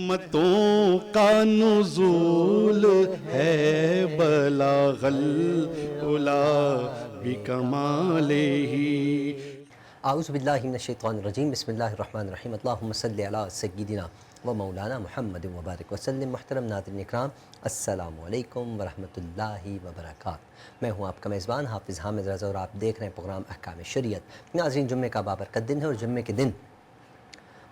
رحمتوں کا نزول ہے بلاغ العلا بکمالہ. اعوذ باللہ من الشیطان الرجیم. بسم اللہ الرحمن الرحیم. اللہم صلی علی سیدنا و مولانا محمد وبارک وسلم. محترم ناظرین اکرام، السلام علیکم ورحمۃ اللہ وبرکاتہ. میں ہوں آپ کا میزبان حافظ حامد رضا اور آپ دیکھ رہے ہیں پروگرام احکام شریعت. ناظرین، جمعے کا بابرکت دن ہے اور جمعے کے دن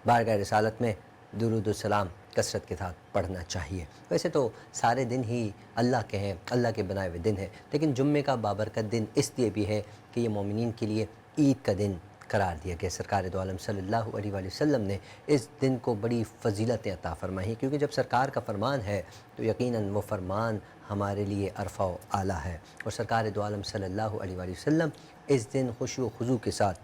بارگاہ رسالت میں درود و سلام کثرت کے ساتھ پڑھنا چاہیے. ویسے تو سارے دن ہی اللہ کے ہیں، اللہ کے بنائے ہوئے دن ہیں، لیکن جمعے کا بابرکت دن اس لیے بھی ہے کہ یہ مومنین کے لیے عید کا دن قرار دیا گیا. سرکار دو عالم صلی اللہ علیہ وآلہ وسلم نے اس دن کو بڑی فضیلتیں عطا فرمائی ہیں، کیونکہ جب سرکار کا فرمان ہے تو یقیناً وہ فرمان ہمارے لیے عرفہ و اعلیٰ ہے. اور سرکار دو عالم صلی اللہ علیہ وآلہ وسلم اس دن خشوع و خضوع کے ساتھ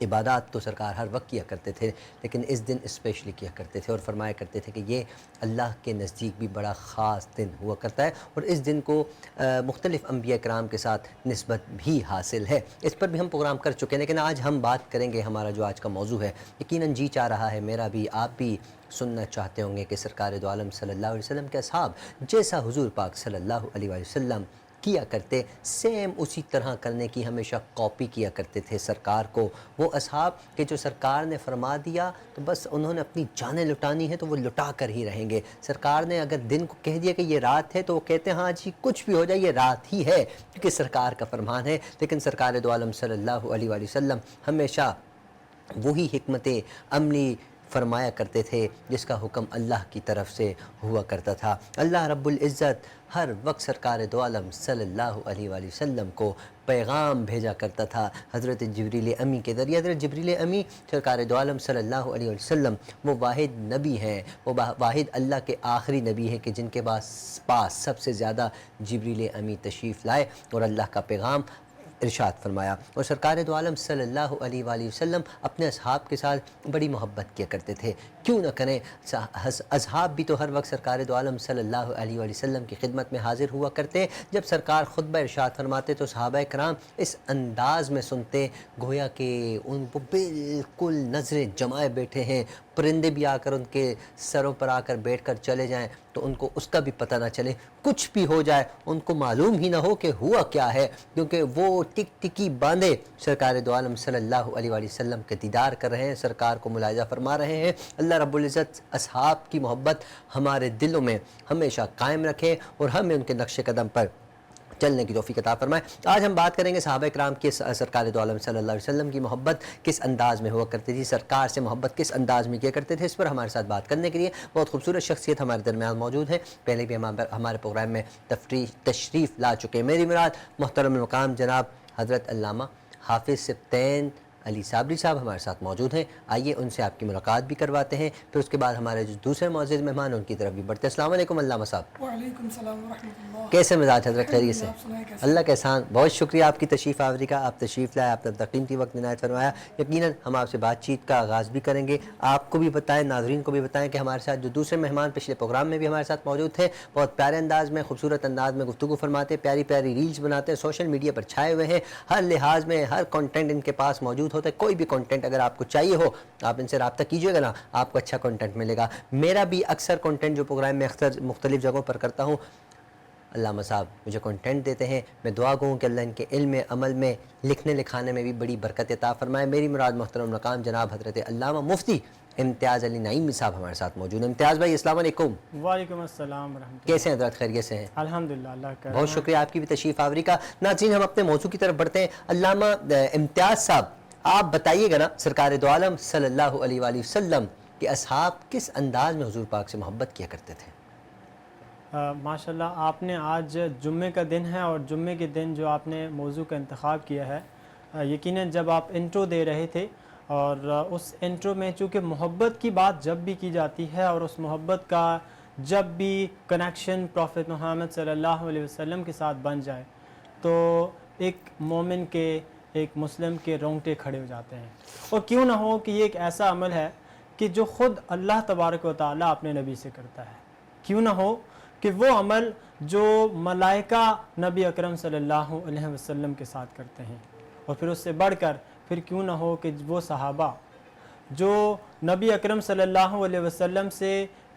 عبادات تو سرکار ہر وقت کیا کرتے تھے، لیکن اس دن اسپیشلی کیا کرتے تھے اور فرمایا کرتے تھے کہ یہ اللہ کے نزدیک بھی بڑا خاص دن ہوا کرتا ہے. اور اس دن کو مختلف انبیاء کرام کے ساتھ نسبت بھی حاصل ہے. اس پر بھی ہم پروگرام کر چکے ہیں، لیکن آج ہم بات کریں گے. ہمارا جو آج کا موضوع ہے، یقیناً جی چاہ رہا ہے میرا بھی، آپ بھی سننا چاہتے ہوں گے کہ سرکار دو عالم صلی اللہ علیہ وسلم کے اصحاب جیسا حضور پاک صلی اللہ علیہ وآلہ وسلم کیا کرتے، سیم اسی طرح کرنے کی ہمیشہ کاپی کیا کرتے تھے سرکار کو. وہ اصحاب کہ جو سرکار نے فرما دیا تو بس انہوں نے اپنی جانیں لٹانی ہے تو وہ لٹا کر ہی رہیں گے. سرکار نے اگر دن کو کہہ دیا کہ یہ رات ہے تو وہ کہتے ہیں ہاں جی کچھ بھی ہو جائے یہ رات ہی ہے، کیونکہ سرکار کا فرمان ہے. لیکن سرکار دو عالم صلی اللہ علیہ وآلہ وسلم ہمیشہ وہی حکمت عملی فرمایا کرتے تھے جس کا حکم اللہ کی طرف سے ہوا کرتا تھا. اللہ رب العزت ہر وقت سرکار دو عالم صلی اللہ علیہ وآلہ وسلم کو پیغام بھیجا کرتا تھا حضرت جبریل امی کے ذریعے. حضرت جبریل امی سرکار دو عالم صلی اللہ علیہ وآلہ وسلم وہ واحد نبی ہیں، وہ واحد اللہ کے آخری نبی ہیں کہ جن کے پاس سب سے زیادہ جبریل امی تشریف لائے اور اللہ کا پیغام ارشاد فرمایا. اور سرکار دو عالم صلی اللہ علیہ وآلہ وسلم اپنے اصحاب کے ساتھ بڑی محبت کیا کرتے تھے. کیوں نہ کریں، اصحاب بھی تو ہر وقت سرکار دو عالم صلی اللہ علیہ وآلہ وسلم کی خدمت میں حاضر ہوا کرتے. جب سرکار خطبہ ارشاد فرماتے تو صحابہ کرام اس انداز میں سنتے گویا کہ ان کو بالکل نظریں جمائے بیٹھے ہیں، پرندے بھی آ کر ان کے سروں پر آ کر بیٹھ کر چلے جائیں تو ان کو اس کا بھی پتہ نہ چلے، کچھ بھی ہو جائے ان کو معلوم ہی نہ ہو کہ ہوا کیا ہے، کیونکہ وہ ٹک ٹکی باندھے سرکار دو عالم صلی اللہ علیہ وآلہ وسلم کے دیدار کر رہے ہیں، سرکار کو ملاحظہ فرما رہے ہیں. اللہ رب العزت اصحاب کی محبت ہمارے دلوں میں ہمیشہ قائم رکھے اور ہمیں ان کے نقش قدم پر چلنے کی توفیق عطا فرمائے. آج ہم بات کریں گے صحابہ کرام کی سرکار دو عالم صلی اللہ علیہ وسلم کی محبت کس انداز میں ہوا کرتی تھی، سرکار سے محبت کس انداز میں کیا کرتے تھے. اس پر ہمارے ساتھ بات کرنے کے لیے بہت خوبصورت شخصیت ہمارے درمیان موجود ہے. پہلے بھی ہمارے پروگرام میں تشریف لا چکے. میری مراد محترم المقام جناب حضرت علامہ حافظ سبطین علی صابری صاحب ہمارے ساتھ موجود ہیں. آئیے ان سے آپ کی ملاقات بھی کرواتے ہیں، پھر اس کے بعد ہمارے جو دوسرے معزز مہمان ان کی طرف بھی بڑھتے ہیں. السلام علیکم علامہ صاحب. وعلیکم السلام ورحمۃ اللہ. کیسے مزاج حضرت؟ خیریت سے؟ آپ سنائیں کیسے؟ اللہ کا احسان. بہت شکریہ آپ کی تشریف آوری کا. آپ تشریف لائے، آپ نے قیمتی وقت عنایت فرمایا. یقیناً ہم آپ سے بات چیت کا آغاز بھی کریں گے. آپ کو بھی بتائیں، ناظرین کو بھی بتائیں کہ ہمارے ساتھ جو دوسرے مہمان پچھلے پروگرام میں بھی ہمارے ساتھ موجود تھے، بہت پیارے انداز میں، خوبصورت انداز میں گفتگو فرماتے، پیاری پیاری ریلز بناتے ہیں، سوشل میڈیا پر چھائے ہوئے ہیں، ہر لحاظ میں ہر کنٹینٹ ان کے پاس موجود ہوتا ہے. کوئی بھی کنٹینٹ اگر آپ کو چاہیے ہو آپ ان سے رابطہ کیجئے گا نا، آپ کو اچھا کنٹینٹ ملے گا. میرا بھی اکثر کنٹینٹ جو پروگرام میں اکثر مختلف جگہوں پر کرتا ہوں، علامہ صاحب مجھے کنٹینٹ دیتے ہیں. میں دعا گوں کہ اللہ ان کے علم عمل میں لکھنے لکھانے میں بھی بڑی برکت عطا فرمائے. میری مراد محترم مقام جناب حضرت علامہ مفتی امتیاز علی نعیمی صاحب ہمارے ساتھ موجود ہیں. امتیاز بھائی السلام علیکم. وعلیکم السلام ورحمۃ اللہ. کیسے ہیں حضرت؟ خیریت سے ہیں؟ الحمدللہ اللہ کا بہت شکریہ آپ کی بھی تشریف آوری کا. ناظرین ہم اپنے موضوع کی طرف بڑھتے ہیں. علامہ امتیاز صاحب آپ بتائیے گا نا، سرکار دو عالم صلی اللہ علیہ وآلہ وسلم کے اصحاب کس انداز میں حضور پاک سے محبت کیا کرتے تھے؟ ماشاءاللہ آپ نے آج جمعے کا دن ہے اور جمعے کے دن جو آپ نے موضوع کا انتخاب کیا ہے، یقیناً جب آپ انٹرو دے رہے تھے اور اس انٹرو میں چونکہ محبت کی بات جب بھی کی جاتی ہے اور اس محبت کا جب بھی کنیکشن پروفیٹ محمد صلی اللہ علیہ وسلم کے ساتھ بن جائے تو ایک مومن کے، ایک مسلم کے رونگٹے کھڑے ہو جاتے ہیں. اور کیوں نہ ہو کہ یہ ایک ایسا عمل ہے کہ جو خود اللہ تبارک و تعالیٰ اپنے نبی سے کرتا ہے. کیوں نہ ہو کہ وہ عمل جو ملائکہ نبی اکرم صلی اللہ علیہ وسلم کے ساتھ کرتے ہیں. اور پھر اس سے بڑھ کر پھر کیوں نہ ہو کہ وہ صحابہ جو نبی اکرم صلی اللہ علیہ وسلم سے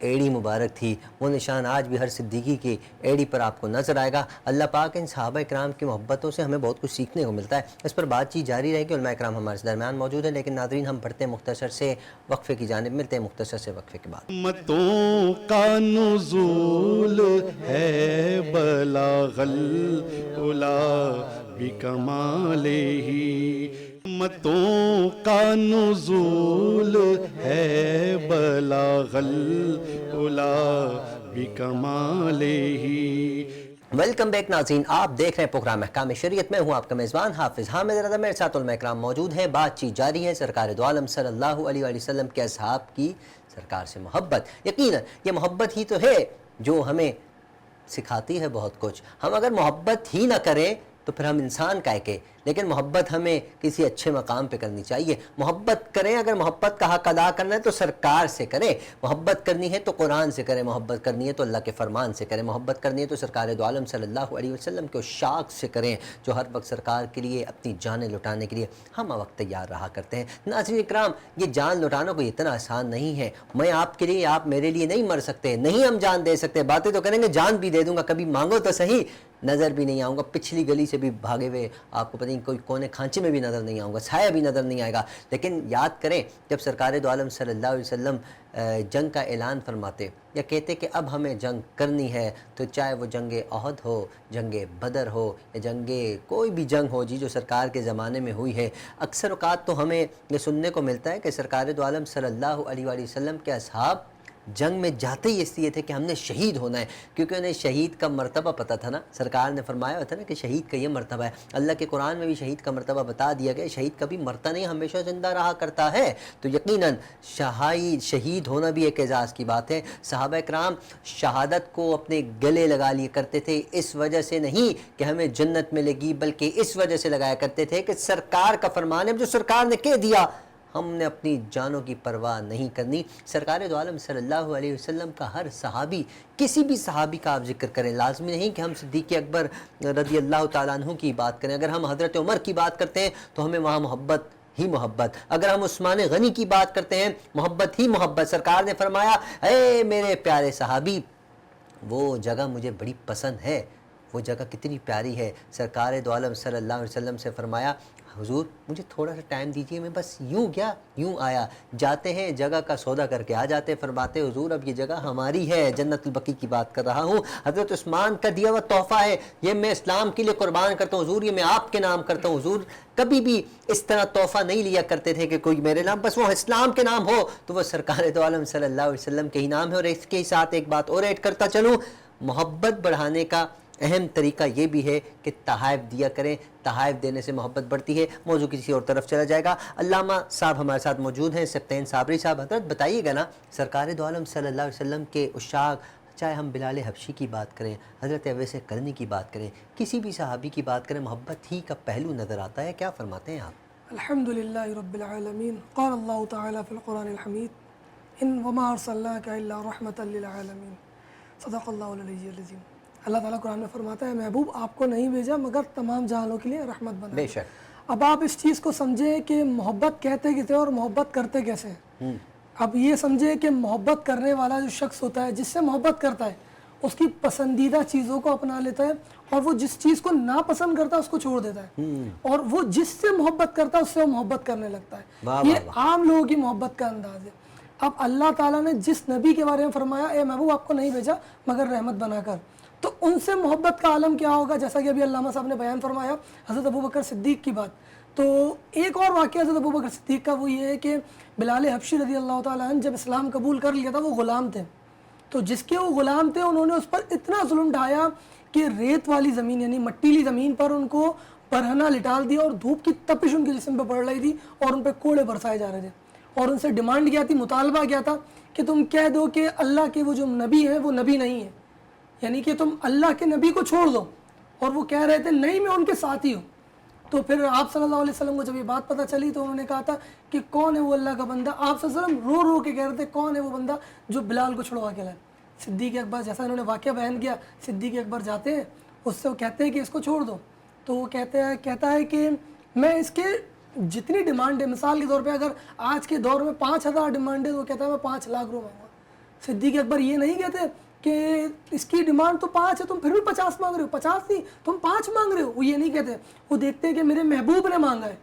ایڑی مبارک تھی، وہ نشان آج بھی ہر صدیقی کی ایڑی پر آپ کو نظر آئے گا۔ اللہ پاک ان صحابہ کرام کی محبتوں سے ہمیں بہت کچھ سیکھنے کو ملتا ہے۔ اس پر بات چیت جاری رہے گی، علماء کرام ہمارے درمیان موجود ہیں، لیکن ناظرین ہم بڑھتے ہیں مختصر سے وقفے کی جانب، ملتے ہیں مختصر سے وقفے کے بعد۔ رحمتوں کا نزول ہے بلاغ العلا بکمالہ، رحمتوں کا نزول ہے بلاغ العلا بکمالہ۔ ویلکم بیک ناظرین، آپ دیکھ رہے ہیں پروگرام احکام شریعت میں، ہوں آپ کا میزبان حافظ حامد رضا، میرے ساتھ علماء کرام موجود ہیں۔ بات چیت جاری ہے سرکار دو عالم صلی اللہ علیہ وآلہ وسلم کے اصحاب کی سرکار سے محبت۔ یقیناً یہ محبت ہی تو ہے جو ہمیں سکھاتی ہے بہت کچھ۔ ہم اگر محبت ہی نہ کریں تو پھر ہم انسان کائے کے، لیکن محبت ہمیں کسی اچھے مقام پہ کرنی چاہیے۔ محبت کریں، اگر محبت کا حق ادا کرنا ہے تو سرکار سے کریں، محبت کرنی ہے تو قرآن سے کریں، محبت کرنی ہے تو اللہ کے فرمان سے کریں، محبت کرنی ہے تو سرکار دو عالم صلی اللہ علیہ وسلم کے عشاق سے کریں، جو ہر وقت سرکار کے لیے اپنی جانیں لٹانے کے لیے ہم وقت تیار رہا کرتے ہیں۔ ناظرین اکرام، یہ جان لٹانا کوئی اتنا آسان نہیں ہے۔ میں آپ کے لیے، آپ میرے لیے نہیں مر سکتے، نہیں ہم جان دے سکتے، باتیں تو کریں گے جان بھی دے دوں گا، کبھی مانگو تو صحیح، نظر بھی نہیں آؤں گا، پچھلی گلی سے بھی بھاگے ہوئے آپ کو پتہ نہیں کوئی کونے کھانچے میں بھی نظر نہیں آؤں گا، سایہ بھی نظر نہیں آئے گا۔ لیکن یاد کریں جب سرکار دو عالم صلی اللہ علیہ وسلم جنگ کا اعلان فرماتے یا کہتے کہ اب ہمیں جنگ کرنی ہے، تو چاہے وہ جنگ احد ہو، جنگ بدر ہو یا جنگ کوئی بھی جنگ ہو جو سرکار کے زمانے میں ہوئی ہے، اکثر اوقات تو ہمیں یہ سننے کو ملتا ہے کہ سرکار دو عالم صلی اللہ علیہ وآلہ وسلم کے اصحاب جنگ میں جاتے ہی اس لیے تھے کہ ہم نے شہید ہونا ہے، کیونکہ انہیں شہید کا مرتبہ پتہ تھا نا، سرکار نے فرمایا تھا نا کہ شہید کا یہ مرتبہ ہے، اللہ کے قرآن میں بھی شہید کا مرتبہ بتا دیا گیا، شہید کبھی مرتا نہیں، ہمیشہ زندہ رہا کرتا ہے۔ تو یقیناً شہید ہونا بھی ایک اعزاز کی بات ہے۔ صحابہ کرام شہادت کو اپنے گلے لگا لیا کرتے تھے، اس وجہ سے نہیں کہ ہمیں جنت ملے گی، بلکہ اس وجہ سے لگایا کرتے تھے کہ سرکار کا فرمان ہے، جو سرکار نے کہہ دیا ہم نے اپنی جانوں کی پرواہ نہیں کرنی۔ سرکار دو عالم صلی اللہ علیہ وسلم کا ہر صحابی، کسی بھی صحابی کا آپ ذکر کریں، لازمی نہیں کہ ہم صدیق اکبر رضی اللہ تعالیٰ عنہ کی بات کریں، اگر ہم حضرت عمر کی بات کرتے ہیں تو ہمیں وہاں محبت ہی محبت، اگر ہم عثمان غنی کی بات کرتے ہیں محبت ہی محبت۔ سرکار نے فرمایا اے میرے پیارے صحابی، وہ جگہ مجھے بڑی پسند ہے، وہ جگہ کتنی پیاری ہے۔ سرکار دو عالم صلی اللہ علیہ وسلم سے فرمایا حضور مجھے تھوڑا سا ٹائم دیجئے، میں بس یوں گیا یوں آیا، جاتے ہیں جگہ کا سودا کر کے آ جاتے، فرماتے حضور اب یہ جگہ ہماری ہے، جنت البقیع کی بات کر رہا ہوں، حضرت عثمان کا دیا ہوا تحفہ ہے، یہ میں اسلام کے لیے قربان کرتا ہوں حضور، یہ میں آپ کے نام کرتا ہوں حضور۔ کبھی بھی اس طرح تحفہ نہیں لیا کرتے تھے کہ کوئی میرے نام، بس وہ اسلام کے نام ہو تو وہ سرکار دو عالم صلی اللہ علیہ وسلم کے ہی نام ہے۔ اور اس کے ساتھ ایک بات اور ایڈ کرتا چلوں، محبت بڑھانے کا اہم طریقہ یہ بھی ہے کہ تحائف دیا کریں، تحائف دینے سے محبت بڑھتی ہے۔ موضوع کسی اور طرف چلا جائے گا۔ علامہ صاحب ہمارے ساتھ موجود ہیں، سبطین صابری صاحب، حضرت بتائیے گا نا سرکار دو عالم صلی اللہ علیہ وسلم کے عشاق، چاہے ہم بلال حبشی کی بات کریں، حضرت اویس قرنی کی بات کریں، کسی بھی صحابی کی بات کریں، محبت ہی کا پہلو نظر آتا ہے، کیا فرماتے ہیں آپ؟ الحمدللہ رب العالمین، قال اللہ تعالی فی القرآن الحمید ان وما ارسلناک الا رحمۃ للعالمین، صدق اللہ العلی العظیم۔ اللہ تعالیٰ قرآن میں فرماتا ہے محبوب آپ کو نہیں بھیجا مگر تمام جہانوں کے لیے رحمت بنا۔ بے شک۔ اب آپ اس چیز کو سمجھیں کہ محبت کہتے کسے اور محبت کرتے کیسے ہیں۔ اب یہ سمجھیں کہ محبت کرنے والا جو شخص ہوتا ہے، جس سے محبت کرتا ہے، اس کی پسندیدہ چیزوں کو اپنا لیتا ہے، اور وہ جس چیز کو ناپسند کرتا ہے اس کو چھوڑ دیتا ہے، اور وہ جس سے محبت کرتا ہے اس سے وہ محبت کرنے لگتا ہے۔ یہ عام لوگوں کی محبت کا انداز ہے۔ اب اللہ تعالیٰ نے جس نبی کے بارے میں فرمایا اے محبوب آپ کو نہیں بھیجا مگر رحمت بنا کر، تو ان سے محبت کا عالم کیا ہوگا؟ جیسا کہ ابھی علامہ صاحب نے بیان فرمایا حضرت ابوبکر صدیق کی بات، تو ایک اور واقعہ حضرت ابوبکر صدیق کا وہ یہ ہے کہ بلال حبشی رضی اللہ تعالیٰ عنہ جب اسلام قبول کر لیا تھا، وہ غلام تھے، تو جس کے وہ غلام تھے انہوں نے اس پر اتنا ظلم ڈھایا کہ ریت والی زمین یعنی مٹیلی زمین پر ان کو برہنہ لٹال دیا، اور دھوپ کی تپش ان کے جسم پہ پڑ رہی تھی اور ان پہ کوڑے برسائے جا رہے تھے، اور ان سے ڈیمانڈ کیا تھی، مطالبہ کیا تھا کہ تم کہہ دو کہ اللہ کے وہ جو نبی ہیں وہ نبی نہیں ہے، یعنی کہ تم اللہ کے نبی کو چھوڑ دو، اور وہ کہہ رہے تھے نہیں میں ان کے ساتھ ہی ہوں۔ تو پھر آپ صلی اللہ علیہ وسلم کو جب یہ بات پتہ چلی تو انہوں نے کہا تھا کہ کون ہے وہ اللہ کا بندہ، آپ صلی اللہ علیہ وسلم رو رو کے کہہ رہے تھے کون ہے وہ بندہ جو بلال کو چھڑوا کے لائے۔ صدیق اکبر، جیسا انہوں نے واقعہ بیان کیا، صدیق اکبر جاتے ہیں، اس سے وہ کہتے ہیں کہ اس کو چھوڑ دو، تو وہ کہتا ہے کہ میں اس کے جتنی ڈیمانڈ ہے، مثال کے طور پہ اگر آج کے دور میں 5,000 ڈیمانڈ ہے تو وہ کہتا ہے میں 5 لاکھ روپے مانگوں گا۔ صدیق اکبر یہ نہیں کہتے کہ اس کی ڈیمانڈ تو 5 ہے، تم پھر بھی 50 مانگ رہے ہو، 50 نہیں تم 5 مانگ رہے ہو، وہ یہ نہیں کہتے. وہ دیکھتے ہیں کہ میرے محبوب نے مانگا ہے،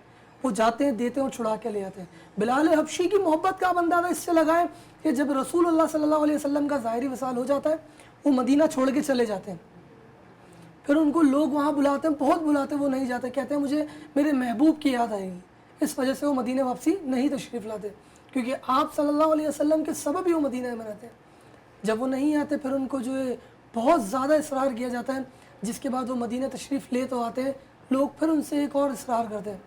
وہ جاتے ہیں دیتے ہیں اور چھڑا کے لے آتے ہیں. بلال حبشی کی محبت کا اب اندازہ اس سے لگائیں کہ جب رسول اللہ صلی اللہ علیہ وسلم کا ظاہری وصال ہو جاتا ہے وہ مدینہ چھوڑ کے چلے جاتے ہیں. پھر ان کو لوگ وہاں بلاتے ہیں، بہت بلاتے ہیں، وہ نہیں جاتے، کہتے ہیں مجھے میرے محبوب کی یاد آئے گی. اس وجہ سے وہ مدینہ واپسی نہیں تشریف لاتے، کیونکہ آپ صلی اللہ علیہ وسلم کے سبب ہی وہ مدینہ میں رہتے ہیں. جب وہ نہیں آتے پھر ان کو جو ہے بہت زیادہ اصرار کیا جاتا ہے، جس کے بعد وہ مدینہ تشریف لے تو آتے ہیں. لوگ پھر ان سے ایک اور اصرار کرتے ہیں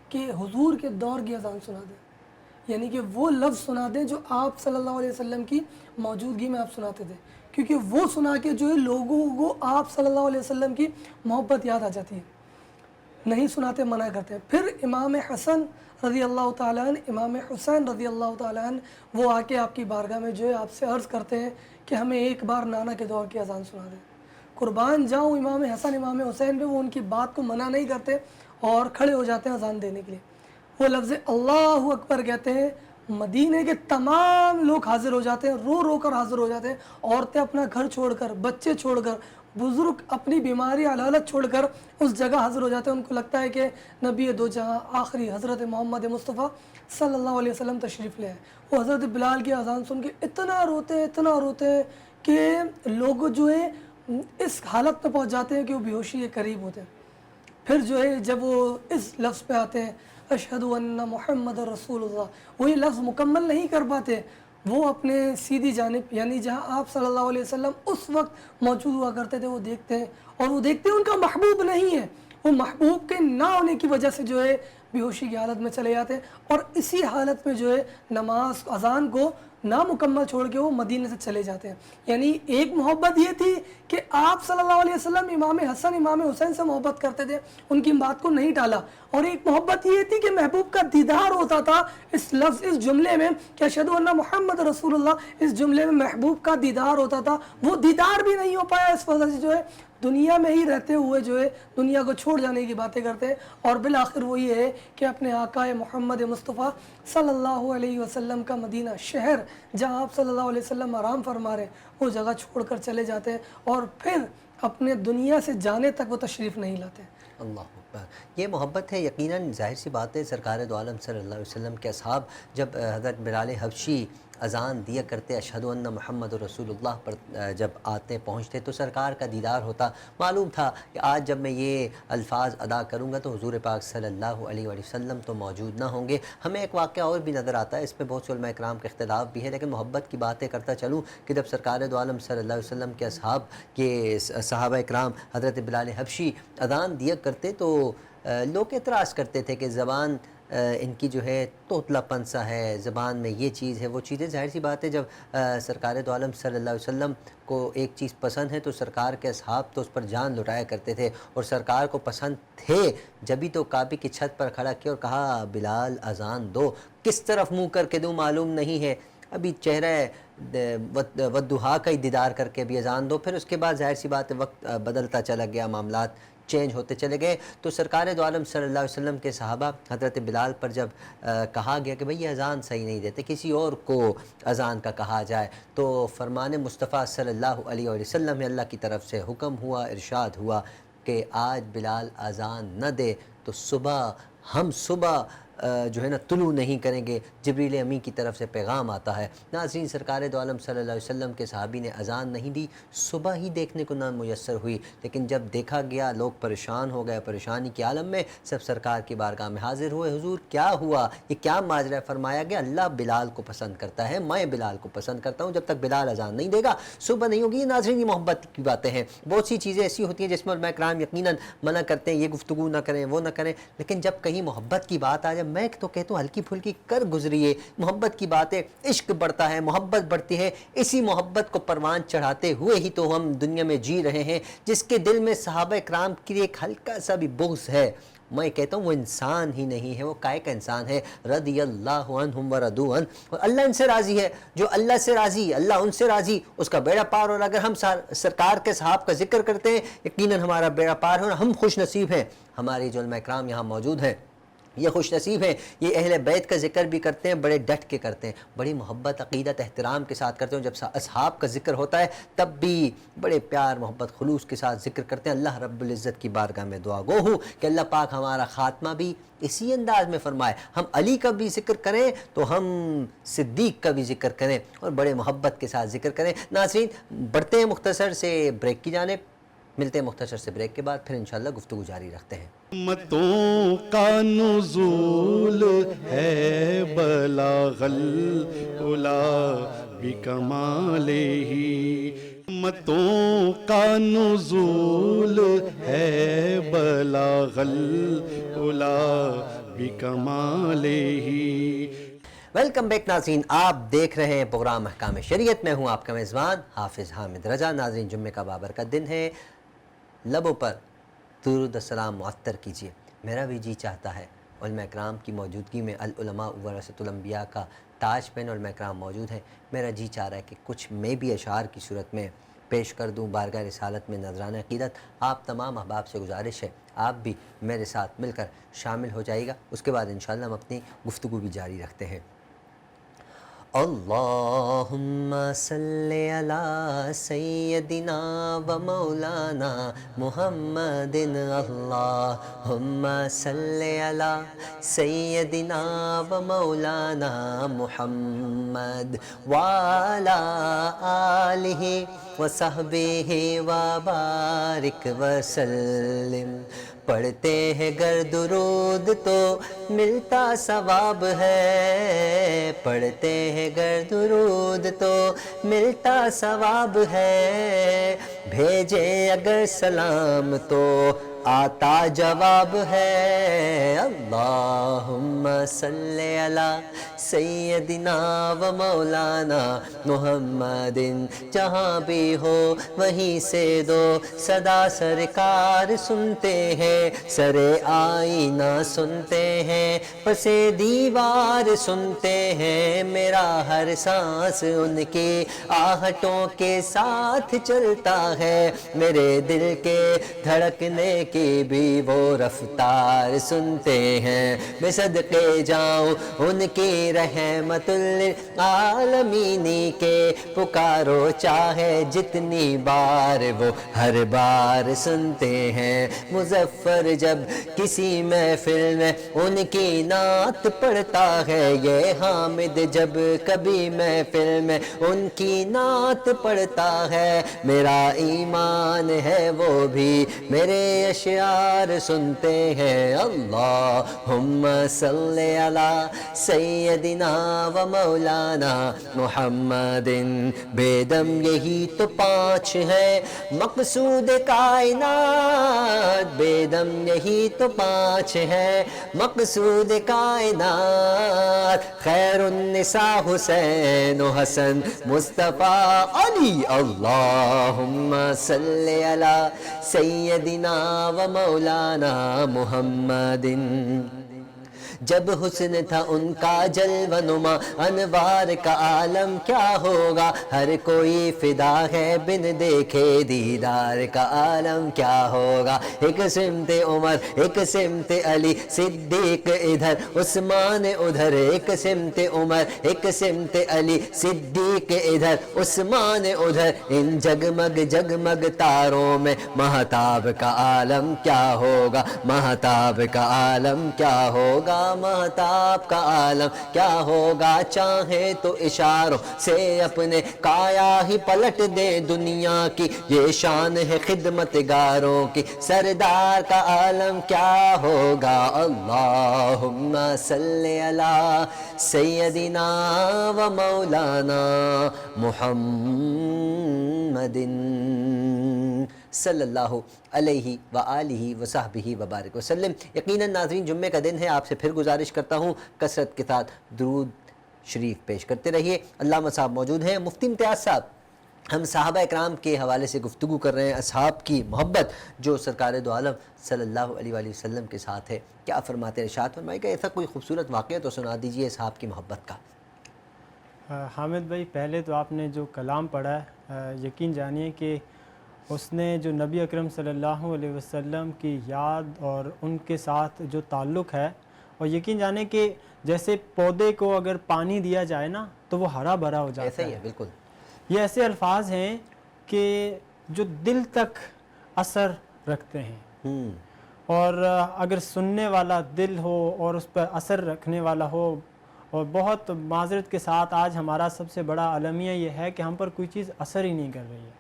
کہ حضور کے دور کی اذان سنا دیں، یعنی کہ وہ لفظ سنا دیں جو آپ صلی اللہ علیہ وسلم کی موجودگی میں آپ سناتے تھے، کیونکہ وہ سنا کے جو ہے لوگوں کو آپ صلی اللہ علیہ وسلم کی محبت یاد آ جاتی ہے. نہیں سناتے، منع کرتے ہیں. پھر امام حسن رضی اللہ تعالیٰ عنہ، امام حسین رضی اللہ تعالیٰ عنہ وہ آ کے آپ کی بارگاہ میں جو ہے آپ سے عرض کرتے ہیں کہ ہمیں ایک بار نانا کے دور کی اذان سنا دیں. قربان جاؤں امام حسن امام حسین پہ، وہ ان کی بات کو منع نہیں کرتے اور کھڑے ہو جاتے ہیں اذان دینے کے لیے. وہ لفظ اللہ اکبر کہتے ہیں، مدینے کے تمام لوگ حاضر ہو جاتے ہیں، رو رو کر حاضر ہو جاتے ہیں. عورتیں اپنا گھر چھوڑ کر، بچے چھوڑ کر، بزرگ اپنی بیماری حالت چھوڑ کر اس جگہ حاضر ہو جاتے ہیں. ان کو لگتا ہے کہ نبی دو جہاں آخری حضرت محمد مصطفیٰ صلی اللہ علیہ وسلم تشریف لے آئے. وہ حضرت بلال کی اذان سن کے اتنا روتے ہیں کہ لوگ جو ہے اس حالت میں پہنچ جاتے ہیں کہ وہ بیہوشی کے قریب ہوتے ہیں. پھر جو ہے جب وہ اس لفظ پہ آتے ہیں اشہد ان محمد رسول اللہ، وہ یہ لفظ مکمل نہیں کر پاتے. وہ اپنے سیدھی جانب، یعنی جہاں آپ صلی اللہ علیہ وسلم اس وقت موجود ہوا کرتے تھے، وہ دیکھتے ہیں، اور وہ دیکھتے ہیں ان کا محبوب نہیں ہے. وہ محبوب کے نہ ہونے کی وجہ سے جو ہے بیہوشی کی حالت میں چلے جاتے ہیں. اور اسی حالت میں جو ہے نماز اذان کو نامکمل چھوڑ کے وہ مدینے سے چلے جاتے ہیں. یعنی ایک محبت یہ تھی کہ آپ صلی اللہ علیہ وسلم امام حسن امام حسین سے محبت کرتے تھے، ان کی بات کو نہیں ٹالا. اور ایک محبت یہ تھی کہ محبوب کا دیدار ہوتا تھا. اس لفظ، اس جملے میں کہ اشہد ان محمد رسول اللہ، اس جملے میں محبوب کا دیدار ہوتا تھا. وہ دیدار بھی نہیں ہو پایا، اس وجہ سے جو ہے دنیا میں ہی رہتے ہوئے جو ہے دنیا کو چھوڑ جانے کی باتیں کرتے ہیں. اور بالآخر وہ یہ ہے کہ اپنے آقا محمد مصطفیٰ صلی اللہ علیہ وسلم کا مدینہ شہر، جہاں آپ صلی اللہ علیہ وسلم آرام فرما رہے ہیں، وہ جگہ چھوڑ کر چلے جاتے ہیں اور پھر اپنے دنیا سے جانے تک وہ تشریف نہیں لاتے. اللہ اکبر. یہ محبت ہے. یقیناً ظاہر سی بات ہے، سرکار دو عالم صلی اللہ علیہ وسلم کے اصحاب جب حضرت بلال حبشی اذان دیا کرتے اشہد ان محمد رسول اللہ پر جب آتے پہنچتے تو سرکار کا دیدار ہوتا. معلوم تھا کہ آج جب میں یہ الفاظ ادا کروں گا تو حضور پاک صلی اللہ علیہ وسلم تو موجود نہ ہوں گے. ہمیں ایک واقعہ اور بھی نظر آتا ہے، اس پہ بہت سے علماء کرام کا اختلاف بھی ہے، لیکن محبت کی باتیں کرتا چلوں کہ جب سرکار دو عالم صلی اللہ علیہ وسلم کے اصحاب کے صحابہ کرام حضرت بلال حبشی اذان دیا کرتے تو لوگ اعتراض کرتے تھے کہ زبان ان کی جو ہے توتلا پنسا ہے، زبان میں یہ چیز ہے وہ چیزیں. ظاہر سی بات ہے جب سرکار دو عالم صلی اللہ علیہ وسلم کو ایک چیز پسند ہے تو سرکار کے اصحاب تو اس پر جان لٹایا کرتے تھے، اور سرکار کو پسند تھے جبھی تو کعبے کی چھت پر کھڑا کیا اور کہا بلال اذان دو. کس طرف منہ کر کے دوں معلوم نہیں ہے، ابھی چہرہ ودہا کا ہی دیدار کر کے بھی اذان دو. پھر اس کے بعد ظاہر سی بات ہے وقت بدلتا چلا گیا، معاملات چینج ہوتے چلے گئے. تو سرکار دو عالم صلی اللہ علیہ وسلم کے صحابہ حضرت بلال پر جب کہا گیا کہ بھئی یہ اذان صحیح نہیں دیتے، کسی اور کو اذان کا کہا جائے، تو فرمان مصطفیٰ صلی اللہ علیہ وسلم اللہ کی طرف سے حکم ہوا، ارشاد ہوا کہ آج بلال اذان نہ دے تو ہم صبح جو ہے نا طلوع نہیں کریں گے. جبریل امین کی طرف سے پیغام آتا ہے. ناظرین، سرکار دو عالم صلی اللہ علیہ وسلم کے صحابی نے اذان نہیں دی، صبح ہی دیکھنے کو نہ میسر ہوئی، لیکن جب دیکھا گیا لوگ پریشان ہو گئے. پریشانی کے عالم میں سب سرکار کی بارگاہ میں حاضر ہوئے. حضور کیا ہوا، یہ کیا ماجرا؟ فرمایا گیا اللہ بلال کو پسند کرتا ہے، میں بلال کو پسند کرتا ہوں. جب تک بلال اذان نہیں دے گا صبح نہیں ہوگی. ناظرین، یہ محبت کی باتیں ہیں. بہت سی چیزیں ایسی ہوتی ہیں جس میں علماء کرام یقیناً منع کرتے ہیں، یہ گفتگو نہ کریں، وہ نہ کریں، لیکن جب کہیں محبت کی بات آ جائے، میں تو کہتا ہوں ہلکی پھلکی کر گزریے. محبت کی باتیں، عشق بڑھتا ہے، محبت بڑھتی ہے. اسی محبت کو پروان چڑھاتے ہوئے ہی تو ہم دنیا میں جی رہے ہیں. جس کے دل میں صحابہ کرام کے لیے ایک ہلکا سا بھی بغض ہے، میں کہتا ہوں وہ انسان ہی نہیں ہے، وہ کائے کا انسان ہے. رضی اللہ عنہم ورضوا عنہ، اور اللہ ان سے راضی ہے. جو اللہ سے راضی، اللہ ان سے راضی، اس کا بیڑا پار. اور اگر ہم سرکار کے صحاب کا ذکر کرتے ہیں، یقیناً ہمارا بیڑا پار ہے اور ہم خوش نصیب ہیں. ہماری جو علماء کرام یہاں موجود ہیں یہ خوش نصیب ہیں، یہ اہل بیت کا ذکر بھی کرتے ہیں، بڑے ڈٹ کے کرتے ہیں، بڑی محبت، عقیدت، احترام کے ساتھ کرتے ہیں۔ جب اصحاب کا ذکر ہوتا ہے تب بھی بڑے پیار، محبت، خلوص کے ساتھ ذکر کرتے ہیں۔ اللہ رب العزت کی بارگاہ میں دعا گو ہوں کہ اللہ پاک ہمارا خاتمہ بھی اسی انداز میں فرمائے، ہم علی کا بھی ذکر کریں تو ہم صدیق کا بھی ذکر کریں اور بڑے محبت کے ساتھ ذکر کریں۔ ناظرین بڑھتے ہیں مختصر سے بریک کی جانب، ملتے ہیں مختصر سے بریک کے بعد، پھر انشاءاللہ گفتگو جاری رکھتے ہیں۔ رحمتوں کا نزول ہے بلاغ العلا بکمالہ، رحمتوں کا نزول ہے بلاغ العلا بکمالہ۔ ویلکم بیک ناظرین، آپ دیکھ رہے ہیں پروگرام احکام شریعت، میں ہوں آپ کا میزبان حافظ حامد رضا۔ ناظرین جمعہ کا بابرکت دن ہے، لبوں پر درود السلام معطر کیجیے۔ میرا بھی جی چاہتا ہے، علماء اکرام کی موجودگی میں، العلماء ورثۃ الانبیاء کا تاج پہن علماء اکرام موجود ہیں، میرا جی چاہ رہا ہے کہ کچھ میں بھی اشعار کی صورت میں پیش کر دوں بارگاہ رسالت میں نذرانہ عقیدت۔ آپ تمام احباب سے گزارش ہے آپ بھی میرے ساتھ مل کر شامل ہو جائے گا، اس کے بعد انشاءاللہ ہم اپنی گفتگو بھی جاری رکھتے ہیں۔ اللہم صلی علی سیدنا و مولانا محمد، اللہم صلی علی سیدنا و مولانا محمد وعلی آلہ و صحبہ و بارک وسلم۔ پڑھتے ہیں گر درود تو ملتا ثواب ہے، پڑھتے ہیں گر درود تو ملتا ثواب ہے، بھیجیں اگر سلام تو آتا جواب ہے۔ اللہم صلی علی سیدنا و مولانا محمد، جہاں بھی ہو وہیں سے دو صدا سرکار سنتے ہیں، سر آئینہ سنتے ہیں، پس دیوار سنتے ہیں، میرا ہر سانس ان کی آہٹوں کے ساتھ چلتا ہے، میرے دل کے دھڑکنے کی بھی وہ رفتار سنتے ہیں، میں صدقے جاؤں ان کی رحمت للعالمین کے، پکارو چاہے جتنی بار وہ ہر بار سنتے ہیں، مظفر جب کسی محفل میں ان کی نعت پڑھتا ہے، یہ حامد جب کبھی محفل میں ان کی نعت پڑھتا ہے، میرا ایمان ہے وہ بھی میرے اشعار سنتے ہیں۔ اللہم صلی علی سیدنا و مولانا محمد، بے دم یہی تو پانچ ہے مقصود کائنات، بے دم یہی تو پانچ ہے مقصود کائنات، خیر النساء حسین و حسن مصطفیٰ علی، اللہم صلی علی سیدنا و مولانا محمد۔ جب حسن تھا ان کا جلوہ نما، انوار کا عالم کیا ہوگا، ہر کوئی فدا ہے بن دیکھے دیدار کا عالم کیا ہوگا، ایک سمت عمر ایک سمت علی صدیق ادھر عثمان ادھر، ایک سمت عمر ایک سمت علی صدیق ادھر عثمان ادھر، ان جگمگ جگمگ تاروں میں مہتاب کا عالم کیا ہوگا، مہتاب کا عالم کیا ہوگا، مہتاب کا عالم کیا ہوگا، چاہیں تو اشاروں سے اپنے کایا ہی پلٹ دے دنیا کی، یہ شان ہے خدمت گاروں کی، سردار کا عالم کیا ہوگا۔ اللہم صلی علی سیدنا و مولانا محمد صلی اللہ علیہ وآلہ وصحبہ وبارک وسلم۔ یقیناً ناظرین جمعے کا دن ہے، آپ سے پھر گزارش کرتا ہوں کثرت کے ساتھ درود شریف پیش کرتے رہیے۔ علامہ صاحب موجود ہیں، مفتی امتیاز صاحب، ہم صحابہ اکرام کے حوالے سے گفتگو کر رہے ہیں، اصحاب کی محبت جو سرکار دو عالم صلی اللہ علیہ وآلہ وسلم کے ساتھ ہے، کیا فرماتے ہیں؟ ارشاد فرمائے کہ ایسا کوئی خوبصورت واقعہ تو سنا دیجئے اصحاب کی محبت کا۔ حامد بھائی، پہلے تو آپ نے جو کلام پڑھا ہے، یقین جانیے کہ اس نے جو نبی اکرم صلی اللہ علیہ وسلم کی یاد اور ان کے ساتھ جو تعلق ہے اور یقین جانے کہ جیسے پودے کو اگر پانی دیا جائے نا تو وہ ہرا بھرا ہو جاتا ایسا ہی ہے بالکل. یہ ایسے الفاظ ہیں کہ جو دل تک اثر رکھتے ہیں، اور اگر سننے والا دل ہو اور اس پر اثر رکھنے والا ہو. اور بہت معذرت کے ساتھ آج ہمارا سب سے بڑا المیہ یہ ہے کہ ہم پر کوئی چیز اثر ہی نہیں کر رہی ہے.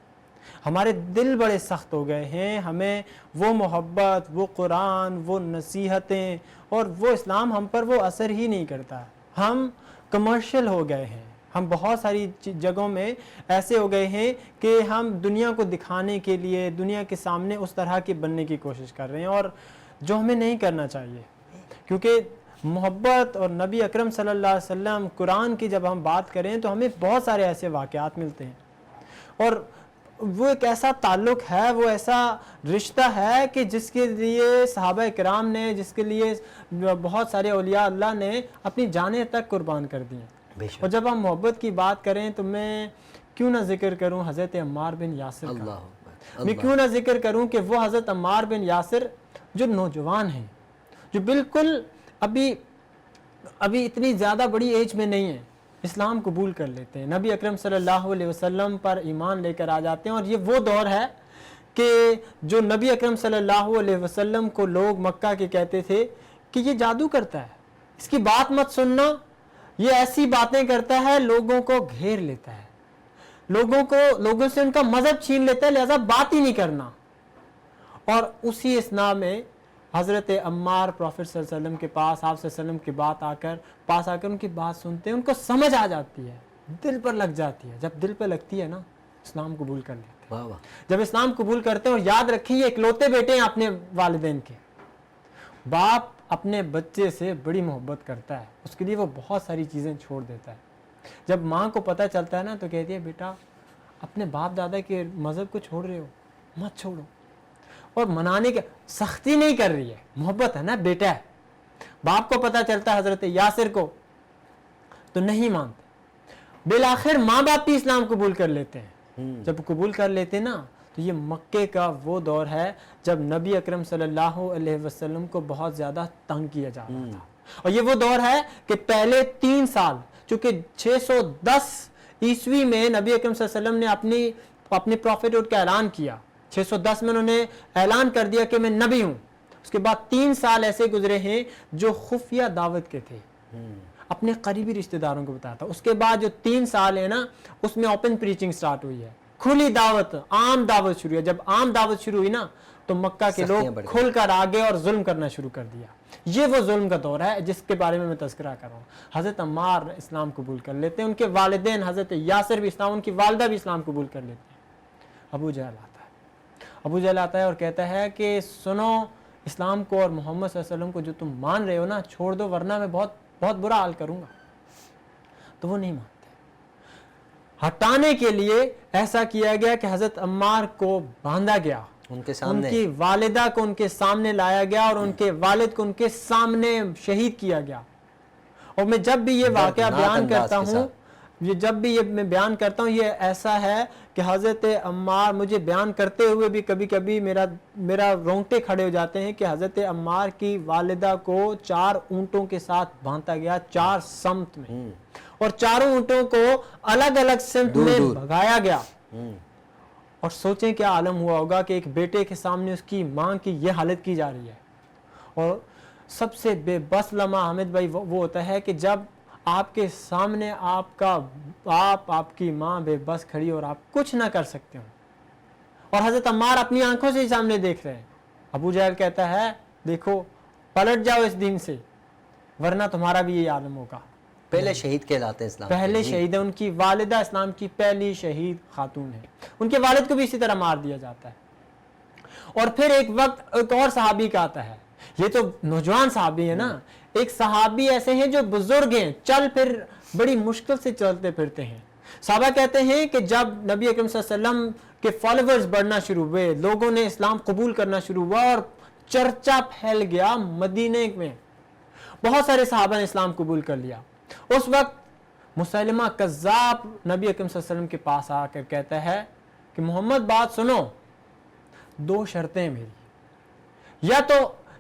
ہمارے دل بڑے سخت ہو گئے ہیں، ہمیں وہ محبت، وہ قرآن، وہ نصیحتیں اور وہ اسلام ہم پر وہ اثر ہی نہیں کرتا. ہم کمرشل ہو گئے ہیں. ہم بہت ساری جگہوں میں ایسے ہو گئے ہیں کہ ہم دنیا کو دکھانے کے لیے دنیا کے سامنے اس طرح کے بننے کی کوشش کر رہے ہیں، اور جو ہمیں نہیں کرنا چاہیے. کیونکہ محبت اور نبی اکرم صلی اللہ علیہ وسلم، قرآن کی جب ہم بات کریں تو ہمیں بہت سارے ایسے واقعات ملتے ہیں، اور وہ ایک ایسا تعلق ہے، وہ ایسا رشتہ ہے کہ جس کے لیے صحابہ کرام نے، جس کے لیے بہت سارے اولیاء اللہ نے اپنی جانیں تک قربان کر دی ہیں. اور جب ہم محبت کی بات کریں تو میں کیوں نہ ذکر کروں حضرت عمار بن یاسر کا. میں کیوں نہ ذکر کروں کہ وہ حضرت عمار بن یاسر جو نوجوان ہیں، جو بالکل ابھی اتنی زیادہ بڑی ایج میں نہیں ہیں، اسلام قبول کر لیتے ہیں، نبی اکرم صلی اللہ علیہ وسلم پر ایمان لے کر آ جاتے ہیں. اور یہ وہ دور ہے کہ جو نبی اکرم صلی اللہ علیہ وسلم کو لوگ مکہ کے کہتے تھے کہ یہ جادو کرتا ہے، اس کی بات مت سننا، یہ ایسی باتیں کرتا ہے، لوگوں کو گھیر لیتا ہے، لوگوں سے ان کا مذہب چھین لیتا ہے، لہذا بات ہی نہیں کرنا. اور اسی اثناء میں حضرت عمار پروفیٹ صلی اللہ علیہ وسلم کے پاس، آپ صلی اللہ علیہ وسلم کے پاس آ کر ان کی بات سنتے ہیں، ان کو سمجھ آ جاتی ہے، دل پر لگ جاتی ہے. جب دل پر لگتی ہے نا، اسلام قبول کر لیتے ہیں. جب اسلام قبول کرتے ہیں، اور یاد رکھیں یہ اکلوتے بیٹے ہیں اپنے والدین کے. باپ اپنے بچے سے بڑی محبت کرتا ہے، اس کے لیے وہ بہت ساری چیزیں چھوڑ دیتا ہے. جب ماں کو پتہ چلتا ہے نا تو کہتی ہے بیٹا اپنے باپ دادا کے مذہب کو چھوڑ رہے ہو، مت چھوڑو. اور منانے کی سختی نہیں کر رہی ہے، محبت ہے نا، بیٹا ہے. باپ کو پتہ چلتا ہے حضرت یاسر کو تو نہیں مانتے. بالآخر ماں باپ بھی اسلام قبول کر لیتے ہیں. جب قبول کر لیتے نا تو یہ مکے کا وہ دور ہے جب نبی اکرم صلی اللہ علیہ وسلم کو بہت زیادہ تنگ کیا جا رہا تھا. اور یہ وہ دور ہے کہ پہلے 3 سال، چونکہ 610 عیسوی میں نبی اکرم صلی اللہ علیہ وسلم نے اپنے پروفیٹہوڈ کا اعلان کیا. 610 میں انہوں نے اعلان کر دیا کہ میں نبی ہوں. اس کے بعد 3 سال ایسے گزرے ہیں جو خفیہ دعوت کے تھے، اپنے قریبی رشتہ داروں کو بتایا تھا. اس کے بعد جو 3 سال ہے نا، اس میں اوپن پریچنگ سٹارٹ ہوئی ہے، کھلی دعوت، عام دعوت شروع ہے. جب عام دعوت شروع ہوئی نا تو مکہ کے لوگ کھل کر آگے اور ظلم کرنا شروع کر دیا. یہ وہ ظلم کا دور ہے جس کے بارے میں تذکرہ کر رہا ہوں. حضرت عمار اسلام قبول کر لیتے ہیں، ان کے والدین حضرت یاسر بھی اسلام، ان کی والدہ بھی اسلام قبول کر لیتے ہیں. ابو جہل آتا ہے اور کہتا ہے کہ سنو، اسلام کو اور محمد صلی اللہ علیہ وسلم کو جو تم مان رہے ہو نا چھوڑ دو، ورنہ میں بہت بہت برا حال کروں گا. تو وہ نہیں مانتے. ہٹانے کے لیے ایسا کیا گیا کہ حضرت عمار کو باندھا گیا، ان کے سامنے، ان کی والدہ کو ان کے سامنے لایا گیا، اور ان کے والد کو ان کے سامنے شہید کیا گیا. اور میں جب بھی یہ واقعہ بیان کرتا ہوں، یہ ایسا ہے کہ حضرت عمار، مجھے بیان کرتے ہوئے بھی کبھی کبھی میرا رونگٹے کھڑے ہو جاتے ہیں کہ حضرت عمار کی والدہ کو 4 اونٹوں کے ساتھ باندھا گیا، 4 سمت میں، اور 4 اونٹوں کو الگ الگ سمت میں بھگایا گیا. اور سوچیں کیا عالم ہوا ہوگا کہ ایک بیٹے کے سامنے اس کی ماں کی یہ حالت کی جا رہی ہے. اور سب سے بے بس لمحہ حامد بھائی وہ ہوتا ہے کہ جب آپ کے سامنے آپ کا باپ، آپ کی ماں بے بس کھڑی اور آپ کچھ نہ کر سکتے ہوں، اور حضرت عمار اپنی آنکھوں سے ہی سامنے دیکھ رہے ہیں. ابو جہل کہتا ہے دیکھو پلٹ جاؤ اس دین سے، ورنہ تمہارا بھی یہ عالم ہوگا. پہلے شہید کہلاتے ہیں اسلام، پہلے شہید ہے. ان کی والدہ اسلام کی پہلی شہید خاتون ہے. ان کے والد کو بھی اسی طرح مار دیا جاتا ہے. اور پھر ایک وقت ایک اور صحابی کا آتا ہے. یہ تو نوجوان صحابی ہے نا، ایک صحابی ایسے ہیں جو بزرگ ہیں، چل پھر بڑی مشکل سے چلتے پھرتے ہیں. صحابہ کہتے ہیں کہ جب نبی اکرم صلی اللہ علیہ وسلم کے فالوورز بڑھنا شروع ہوئے، لوگوں نے اسلام قبول کرنا شروع ہوا اور چرچا پھیل گیا مدینے میں، بہت سارے صحابہ نے اسلام قبول کر لیا. اس وقت مسلمہ کذاب نبی اکرم صلی اللہ علیہ وسلم کے پاس آ کر کہتا ہے کہ محمد بات سنو، 2 شرطیں میری،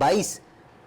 22,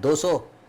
200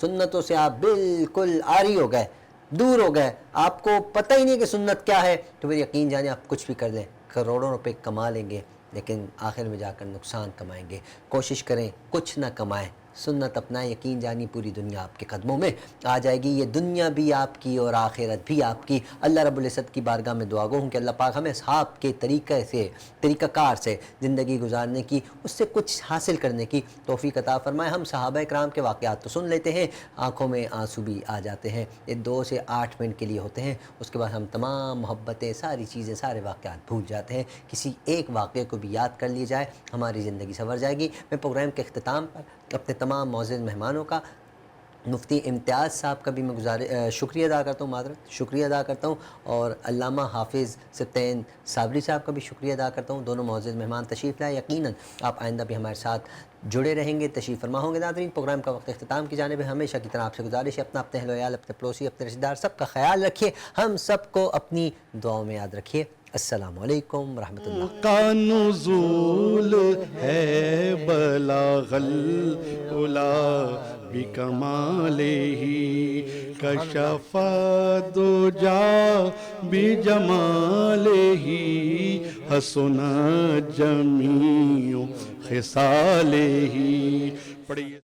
سنتوں سے آپ بالکل عاری ہو گئے، دور ہو گئے، آپ کو پتہ ہی نہیں کہ سنت کیا ہے، تو پھر یقین جانیں آپ کچھ بھی کر لیں، کروڑوں روپے کما لیں گے لیکن آخر میں جا کر نقصان کمائیں گے۔ کوشش کریں کچھ نہ کمائیں، سنت اپنائیں، یقین جانی پوری دنیا آپ کے قدموں میں آ جائے گی، یہ دنیا بھی آپ کی اور آخرت بھی آپ کی۔ اللہ رب العزت کی بارگاہ میں دعا گو ہوں کہ اللہ پاک ہمیں اصحاب کے طریقہ کار سے زندگی گزارنے کی، اس سے کچھ حاصل کرنے کی توفیق عطا فرمائے۔ ہم صحابہ کرام کے واقعات تو سن لیتے ہیں، آنکھوں میں آنسو بھی آ جاتے ہیں، یہ 2 سے 8 منٹ کے لیے ہوتے ہیں، اس کے بعد ہم تمام محبتیں، ساری چیزیں، سارے واقعات بھول جاتے ہیں۔ کسی ایک واقعے کو بھی یاد کر لیا جائے، ہماری زندگی سنور جائے گی۔ میں پروگرام کے اختتام پر اپنے تمام معزز مہمانوں کا، مفتی امتیاز صاحب کا بھی میں شکریہ ادا کرتا ہوں اور علامہ حافظ سبطین صابری صاحب کا بھی شکریہ ادا کرتا ہوں۔ دونوں معزز مہمان تشریف لائے، یقیناً آپ آئندہ بھی ہمارے ساتھ جڑے رہیں گے، تشریف فرما ہوں گے۔ ناظرین، پروگرام کا وقت اختتام کی جانب ہے، ہمیشہ کی طرح آپ سے گزارش ہے اپنے اہل و عیال، اپنے پڑوسی، اپنے رشتہ دار سب کا خیال رکھیے، ہم سب کو اپنی دعاؤں میں یاد رکھیے۔ السلام علیکم ورحمۃ اللہ۔ کا نزول ہے بلاغ العلا بکمالہ کشف الدجا بجمالہ حسن جمیع خصالہ۔ پڑھیے۔